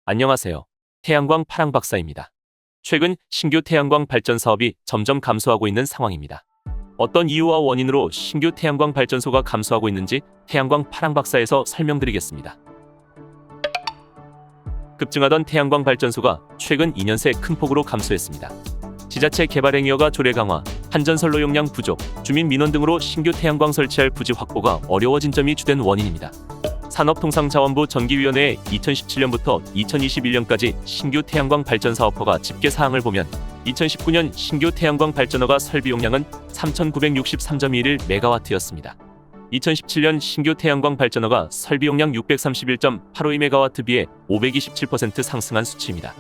안녕하세요. 태양광 파랑 박사입니다. 최근 신규 태양광 발전 사업이 점점 감소하고 있는 상황입니다. 어떤 이유와 원인으로 신규 태양광 발전소가 감소하고 있는지 태양광 파랑 박사에서 설명드리겠습니다. 급증하던 태양광 발전소가 최근 2년 새 큰 폭으로 감소했습니다. 지자체 개발 행위허가 조례 강화, 한전선로 용량 부족, 주민 민원 등으로 신규 태양광 설치할 부지 확보가 어려워진 점이 주된 원인입니다. 산업통상자원부 전기위원회의 2017년부터 2021년까지 신규 태양광 발전 사업허가 집계 사항을 보면 2019년 신규 태양광 발전허가 설비 용량은 3,963.21메가와트였습니다. 2017년 신규 태양광 발전허가 설비 용량 631.852메가와트 비해 527% 상승한 수치입니다.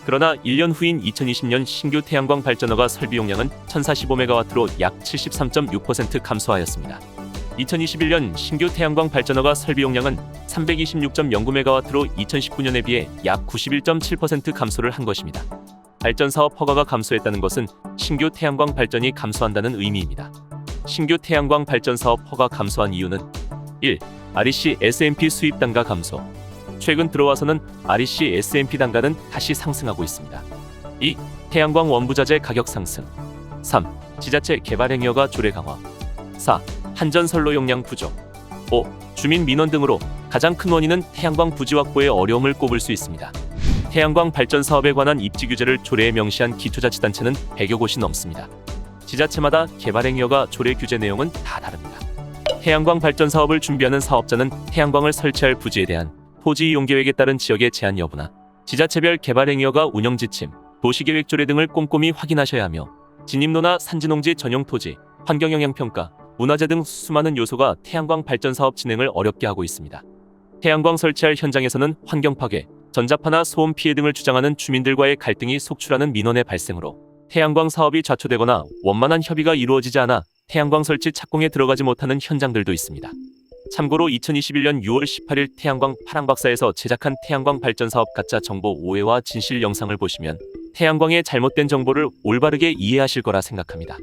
그러나 1년 후인 2020년 신규 태양광 발전허가 설비 용량은 1,045메가와트로 약 73.6% 감소하였습니다. 2021년 신규 태양광 발전허가 설비 용량은 326.09메가와트로 2019년에 비해 약 91.7% 감소를 한 것입니다. 발전사업 허가가 감소했다는 것은 신규 태양광 발전이 감소한다는 의미입니다. 신규 태양광 발전사업 허가 감소한 이유는 1. REC SMP 수입 단가 감소. 최근 들어와서는 REC SMP 단가는 다시 상승하고 있습니다. 2. 태양광 원부자재 가격 상승. 3. 지자체 개발 행위허가 조례 강화. 4. 한전선로 용량 부족. 5. 주민 민원 등으로 가장 큰 원인은 태양광 부지 확보에 어려움을 꼽을 수 있습니다. 태양광 발전 사업에 관한 입지 규제를 조례에 명시한 기초자치단체는 100여 곳이 넘습니다. 지자체마다 개발 행위허가 조례 규제 내용은 다 다릅니다. 태양광 발전 사업을 준비하는 사업자는 태양광을 설치할 부지에 대한 토지 이용 계획에 따른 지역의 제한 여부나 지자체별 개발 행위허가 운영 지침, 도시계획 조례 등을 꼼꼼히 확인하셔야 하며 진입로나 산지농지 전용 토지, 환경영향평가, 문화재 등 수많은 요소가 태양광 발전 사업 진행을 어렵게 하고 있습니다. 태양광 설치할 현장에서는 환경 파괴, 전자파나 소음 피해 등을 주장하는 주민들과의 갈등이 속출하는 민원의 발생으로 태양광 사업이 좌초되거나 원만한 협의가 이루어지지 않아 태양광 설치 착공에 들어가지 못하는 현장들도 있습니다. 참고로 2021년 6월 18일 태양광 파랑 박사에서 제작한 태양광 발전 사업 가짜 정보 오해와 진실 영상을 보시면 태양광의 잘못된 정보를 올바르게 이해하실 거라 생각합니다.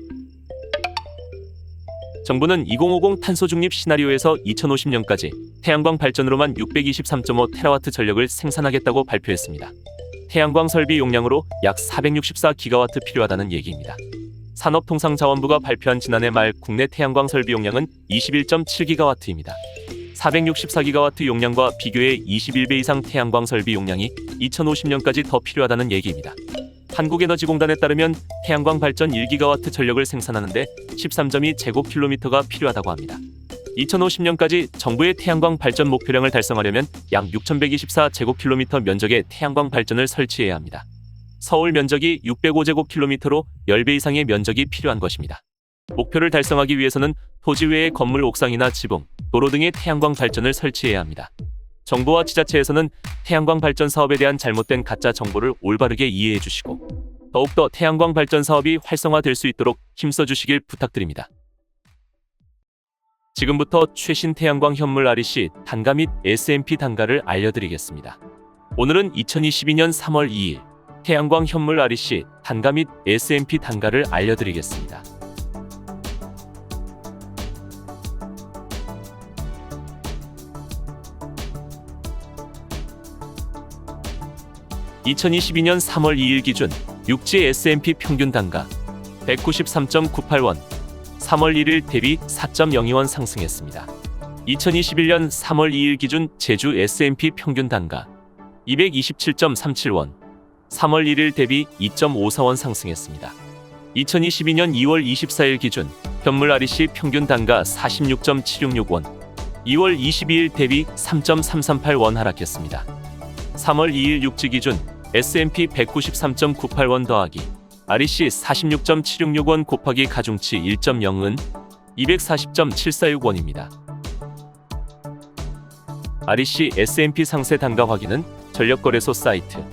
정부는 2050 탄소 중립 시나리오에서 2050년까지 태양광 발전으로만 623.5테라와트 전력을 생산하겠다고 발표했습니다. 태양광 설비 용량으로 약 464기가와트 필요하다는 얘기입니다. 산업통상자원부가 발표한 지난해 말 국내 태양광 설비 용량은 21.7기가와트입니다. 464기가와트 용량과 비교해 21배 이상 태양광 설비 용량이 2050년까지 더 필요하다는 얘기입니다. 한국에너지공단에 따르면 태양광 발전 1기가와트 전력을 생산하는데 13.2제곱킬로미터가 필요하다고 합니다. 2050년까지 정부의 태양광 발전 목표량을 달성하려면 약 6,124제곱킬로미터 면적의 태양광 발전을 설치해야 합니다. 서울 면적이 605제곱킬로미터로 10배 이상의 면적이 필요한 것입니다. 목표를 달성하기 위해서는 토지 외의 건물 옥상이나 지붕, 도로 등의 태양광 발전을 설치해야 합니다. 정부와 지자체에서는 태양광 발전 사업에 대한 잘못된 가짜 정보를 올바르게 이해해 주시고 더욱더 태양광 발전 사업이 활성화될 수 있도록 힘써 주시길 부탁드립니다. 지금부터 최신 태양광 현물 REC 단가 및 SMP 단가를 알려드리겠습니다. 오늘은 2022년 3월 2일 태양광 현물 REC 단가 및 SMP 단가를 알려드리겠습니다. (2022년 3월 2일) 기준 육지 SMP 평균 단가 193.98원, 3월 1일 대비 4.02원 상승했습니다. 2021년 3월 2일 기준 제주 SMP 평균 단가 227.37원, 3월 1일 대비 2.54원 상승했습니다. 2022년 2월 24일 기준 현물 REC 평균 단가 46.766원, 2월 22일 대비 3.338원 하락했습니다. 3월 2일 육지 기준 SMP 193.98원 더하기 REC 46.766원 곱하기 가중치 1.0은 240.746원입니다. REC SMP 상세 단가 확인은 전력거래소 사이트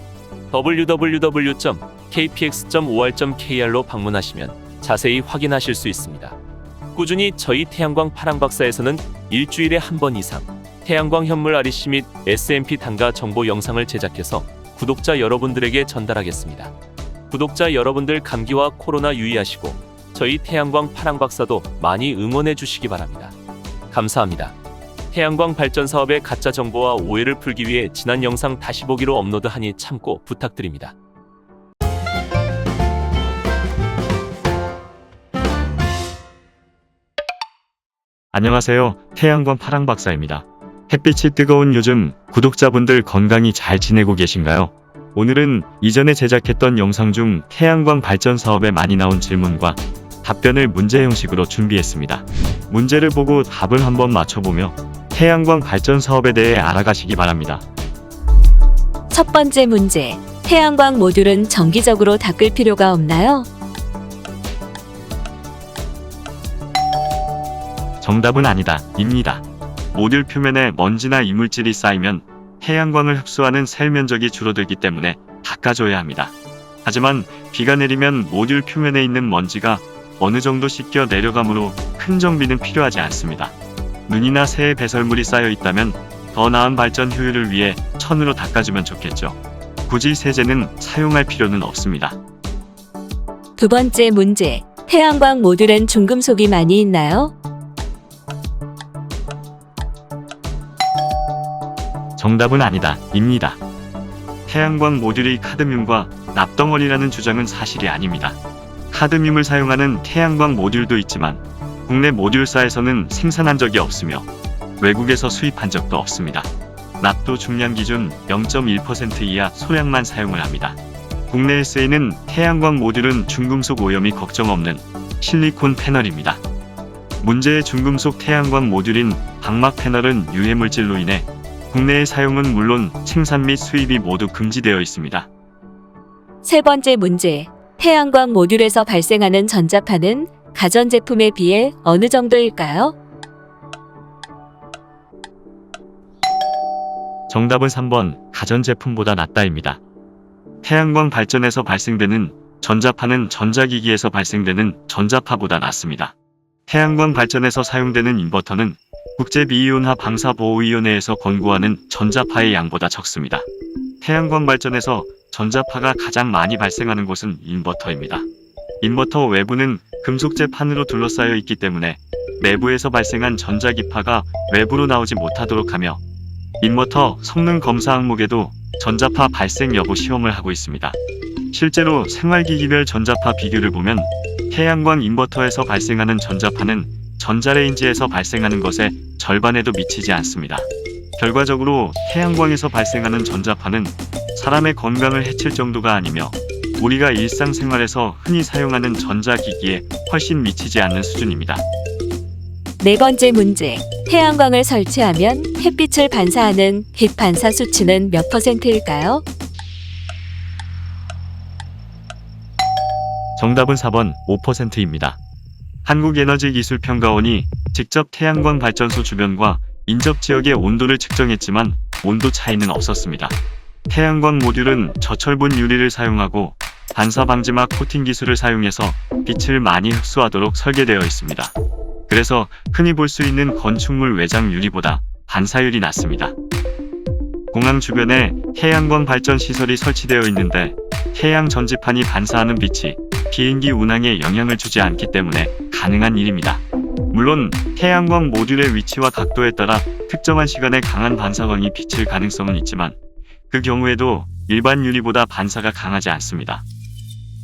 www.kpx.or.kr로 방문하시면 자세히 확인하실 수 있습니다. 꾸준히 저희 태양광 파랑 박사에서는 일주일에 한 번 이상 태양광 현물 REC 및 SMP 단가 정보 영상을 제작해서 구독자 여러분들에게 전달하겠습니다. 구독자 여러분들 감기와 코로나 유의하시고 저희 태양광 파랑 박사도 많이 응원해 주시기 바랍니다. 감사합니다. 태양광 발전 사업의 가짜 정보와 오해를 풀기 위해 지난 영상 다시 보기로 업로드하니 참고 부탁드립니다. 안녕하세요. 태양광 파랑박사입니다. 햇빛이 뜨거운 요즘 구독자분들 건강히 잘 지내고 계신가요? 오늘은 이전에 제작했던 영상 중 태양광 발전 사업에 많이 나온 질문과 답변을 문제 형식으로 준비했습니다. 문제를 보고 답을 한번 맞춰보며 태양광 발전 사업에 대해 알아가시기 바랍니다. 첫 번째 문제. 태양광 모듈은 정기적으로 닦을 필요가 없나요? 정답은 아니다, 입니다. 모듈 표면에 먼지나 이물질이 쌓이면 태양광을 흡수하는 셀 면적이 줄어들기 때문에 닦아줘야 합니다. 하지만 비가 내리면 모듈 표면에 있는 먼지가 어느 정도 씻겨 내려가므로 큰 정비는 필요하지 않습니다. 눈이나 새의 배설물이 쌓여 있다면 더 나은 발전 효율을 위해 천으로 닦아주면 좋겠죠. 굳이 세제는 사용할 필요는 없습니다. 두 번째 문제. 태양광 모듈엔 중금속이 많이 있나요? 정답은 아니다, 입니다. 태양광 모듈이 카드뮴과 납덩어리라는 주장은 사실이 아닙니다. 카드뮴을 사용하는 태양광 모듈도 있지만 국내 모듈사에서는 생산한 적이 없으며 외국에서 수입한 적도 없습니다. 납도 중량 기준 0.1% 이하 소량만 사용을 합니다. 국내에 쓰이는 태양광 모듈은 중금속 오염이 걱정 없는 실리콘 패널입니다. 문제의 중금속 태양광 모듈인 방막 패널은 유해물질로 인해 국내의 사용은 물론 생산 및 수입이 모두 금지되어 있습니다. 세 번째 문제. 태양광 모듈에서 발생하는 전자파는 가전제품에 비해 어느 정도일까요? 정답은 3번, 가전제품보다 낮다입니다. 태양광 발전에서 발생되는 전자파는 전자기기에서 발생되는 전자파보다 낮습니다. 태양광 발전에서 사용되는 인버터는 국제비이온화 방사보호위원회에서 권고하는 전자파의 양보다 적습니다. 태양광 발전에서 전자파가 가장 많이 발생하는 곳은 인버터입니다. 인버터 외부는 금속재 판으로 둘러싸여 있기 때문에 내부에서 발생한 전자기파가 외부로 나오지 못하도록 하며 인버터 성능 검사 항목에도 전자파 발생 여부 시험을 하고 있습니다. 실제로 생활기기별 전자파 비교를 보면 태양광 인버터에서 발생하는 전자파는 전자레인지에서 발생하는 것의 절반에도 미치지 않습니다. 결과적으로 태양광에서 발생하는 전자파는 사람의 건강을 해칠 정도가 아니며 우리가 일상생활에서 흔히 사용하는 전자기기에 훨씬 미치지 않는 수준입니다. 네 번째 문제. 태양광을 설치하면 햇빛을 반사하는 빛 반사 수치는 몇 %일까요? 정답은 4번, 5%입니다. 한국에너지기술평가원이 직접 태양광 발전소 주변과 인접 지역의 온도를 측정했지만 온도 차이는 없었습니다. 태양광 모듈은 저철분 유리를 사용하고 반사 방지막 코팅 기술을 사용해서 빛을 많이 흡수하도록 설계되어 있습니다. 그래서 흔히 볼 수 있는 건축물 외장 유리보다 반사율이 낮습니다. 공항 주변에 태양광 발전 시설이 설치되어 있는데 태양 전지판이 반사하는 빛이 비행기 운항에 영향을 주지 않기 때문에 가능한 일입니다. 물론 태양광 모듈의 위치와 각도에 따라 특정한 시간에 강한 반사광이 비칠 가능성은 있지만 그 경우에도 일반 유리보다 반사가 강하지 않습니다.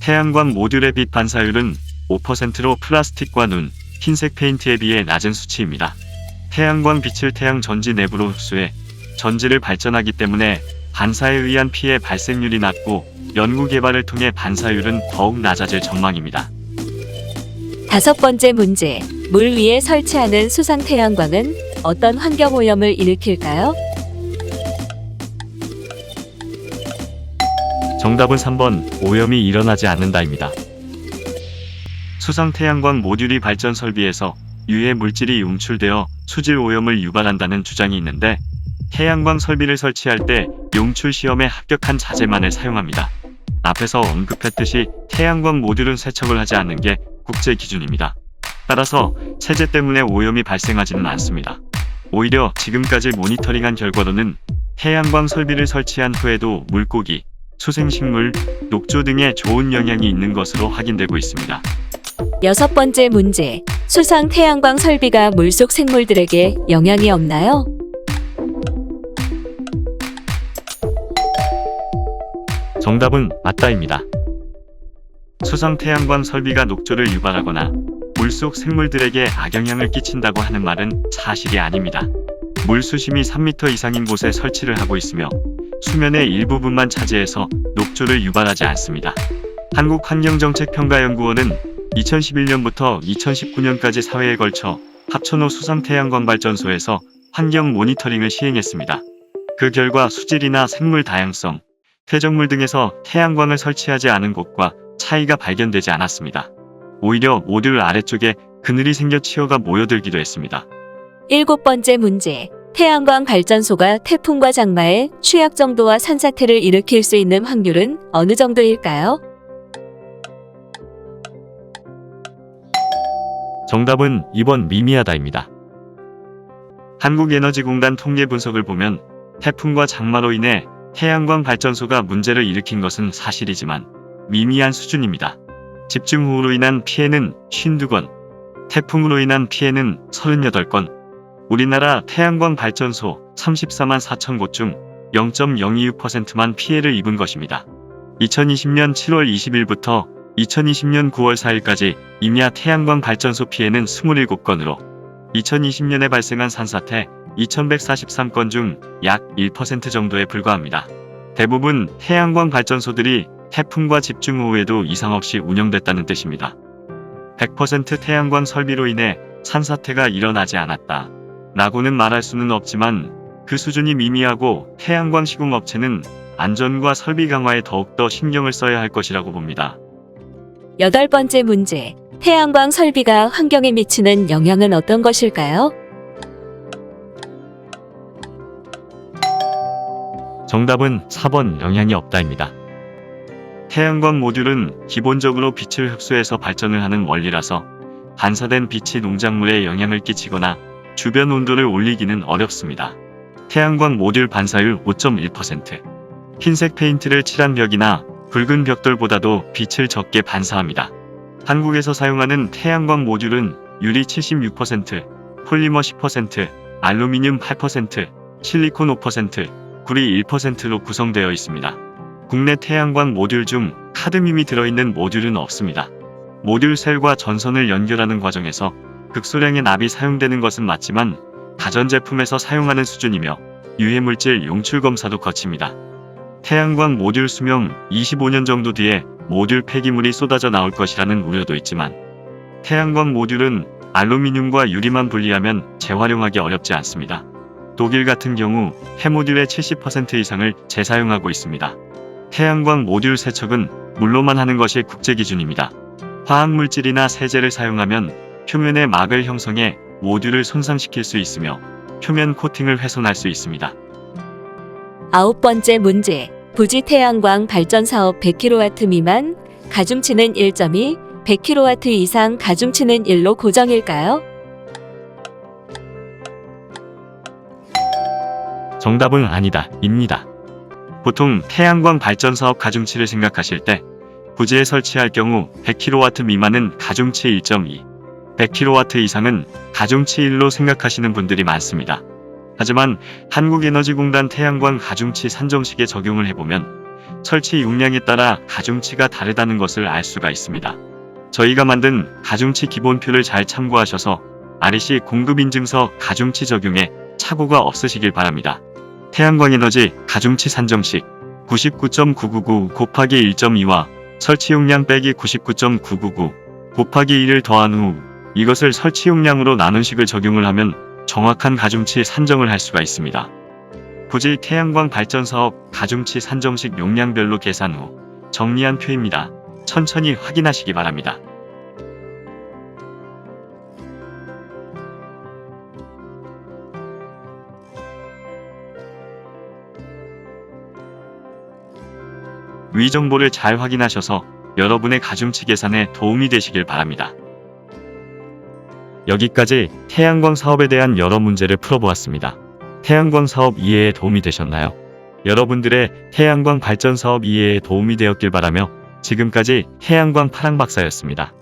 태양광 모듈의 빛 반사율은 5%로 플라스틱과 눈, 흰색 페인트에 비해 낮은 수치입니다. 태양광 빛을 태양 전지 내부로 흡수해 전지를 발전하기 때문에 반사에 의한 피해 발생률이 낮고 연구 개발을 통해 반사율은 더욱 낮아질 전망입니다. 다섯 번째 문제. 물 위에 설치하는 수상 태양광은 어떤 환경 오염을 일으킬까요? 정답은 3번, 오염이 일어나지 않는다입니다. 수상 태양광 모듈이 발전 설비에서 유해 물질이 용출되어 수질 오염을 유발한다는 주장이 있는데 태양광 설비를 설치할 때 용출 시험에 합격한 자재만을 사용합니다. 앞에서 언급했듯이 태양광 모듈은 세척을 하지 않는 게 국제 기준입니다. 따라서 세제 때문에 오염이 발생하지는 않습니다. 오히려 지금까지 모니터링한 결과로는 태양광 설비를 설치한 후에도 물고기, 수생식물, 녹조 등에 좋은 영향이 있는 것으로 확인되고 있습니다. 여섯 번째 문제. 수상 태양광 설비가 물속 생물들에게 영향이 없나요? 정답은 맞다입니다. 수상 태양광 설비가 녹조를 유발하거나 물속 생물들에게 악영향을 끼친다고 하는 말은 사실이 아닙니다. 물 수심이 3m 이상인 곳에 설치를 하고 있으며 수면의 일부분만 차지해서 녹조를 유발하지 않습니다. 한국환경정책평가연구원은 2011년부터 2019년까지 4회에 걸쳐 합천호 수상 태양광 발전소에서 환경 모니터링을 시행했습니다. 그 결과 수질이나 생물 다양성, 퇴적물 등에서 태양광을 설치하지 않은 곳과 차이가 발견되지 않았습니다. 오히려 모듈 아래쪽에 그늘이 생겨 치어가 모여들기도 했습니다. 7번째 문제. 태양광 발전소가 태풍과 장마에 취약 정도와 산사태를 일으킬 수 있는 확률은 어느 정도일까요? 정답은 2번 미미하다입니다. 한국에너지공단 통계 분석을 보면 태풍과 장마로 인해 태양광 발전소가 문제를 일으킨 것은 사실이지만 미미한 수준입니다. 집중호우로 인한 피해는 52건, 태풍으로 인한 피해는 38건, 우리나라 태양광 발전소 34만 4천 곳 중 0.026%만 피해를 입은 것입니다. 2020년 7월 20일부터 2020년 9월 4일까지 임야 태양광 발전소 피해는 27건으로 2020년에 발생한 산사태 2143건 중 약 1% 정도에 불과합니다. 대부분 태양광 발전소들이 태풍과 집중호우에도 이상 없이 운영됐다는 뜻입니다. 100% 태양광 설비로 인해 산사태가 일어나지 않았다 라고는 말할 수는 없지만 그 수준이 미미하고 태양광 시공업체는 안전과 설비 강화에 더욱더 신경을 써야 할 것이라고 봅니다. 8번째 문제. 태양광 설비가 환경에 미치는 영향은 어떤 것일까요? 정답은 4번 영향이 없다입니다. 태양광 모듈은 기본적으로 빛을 흡수해서 발전을 하는 원리라서 반사된 빛이 농작물에 영향을 끼치거나 주변 온도를 올리기는 어렵습니다. 태양광 모듈 반사율 5.1%. 흰색 페인트를 칠한 벽이나 붉은 벽돌보다도 빛을 적게 반사합니다. 한국에서 사용하는 태양광 모듈은 유리 76%, 폴리머 10%, 알루미늄 8%, 실리콘 5%, 구리 1%로 구성되어 있습니다. 국내 태양광 모듈 중 카드뮴이 들어있는 모듈은 없습니다. 모듈 셀과 전선을 연결하는 과정에서 극소량의 납이 사용되는 것은 맞지만 가전제품에서 사용하는 수준이며 유해물질 용출 검사도 거칩니다. 태양광 모듈 수명 25년 정도 뒤에 모듈 폐기물이 쏟아져 나올 것이라는 우려도 있지만 태양광 모듈은 알루미늄과 유리만 분리하면 재활용하기 어렵지 않습니다. 독일 같은 경우 폐모듈의 70% 이상을 재사용하고 있습니다. 태양광 모듈 세척은 물로만 하는 것이 국제기준입니다. 화학물질이나 세제를 사용하면 표면에 막을 형성해 모듈을 손상시킬 수 있으며 표면 코팅을 훼손할 수 있습니다. 9번째 문제. 부지 태양광 발전 사업 100kW 미만, 가중치는 1.2, 100kW 이상 가중치는 1로 고정일까요? 정답은 아니다, 입니다. 보통 태양광 발전 사업 가중치를 생각하실 때 부지에 설치할 경우 100kW 미만은 가중치 1.2, 100kW 이상은 가중치 1로 생각하시는 분들이 많습니다. 하지만 한국에너지공단 태양광 가중치 산정식에 적용을 해보면 설치 용량에 따라 가중치가 다르다는 것을 알 수가 있습니다. 저희가 만든 가중치 기본표를 잘 참고하셔서 REC 공급인증서 가중치 적용에 착오가 없으시길 바랍니다. 태양광에너지 가중치 산정식 99.999 곱하기 1.2와 설치 용량 빼기 99.999 곱하기 1을 더한 후 이것을 설치 용량으로 나눈 식을 적용을 하면 정확한 가중치 산정을 할 수가 있습니다. 부지 태양광 발전 사업 가중치 산정식 용량별로 계산 후 정리한 표입니다. 천천히 확인하시기 바랍니다. 위 정보를 잘 확인하셔서 여러분의 가중치 계산에 도움이 되시길 바랍니다. 여기까지 태양광 사업에 대한 여러 문제를 풀어보았습니다. 태양광 사업 이해에 도움이 되셨나요? 여러분들의 태양광 발전 사업 이해에 도움이 되었길 바라며 지금까지 태양광 파랑박사였습니다.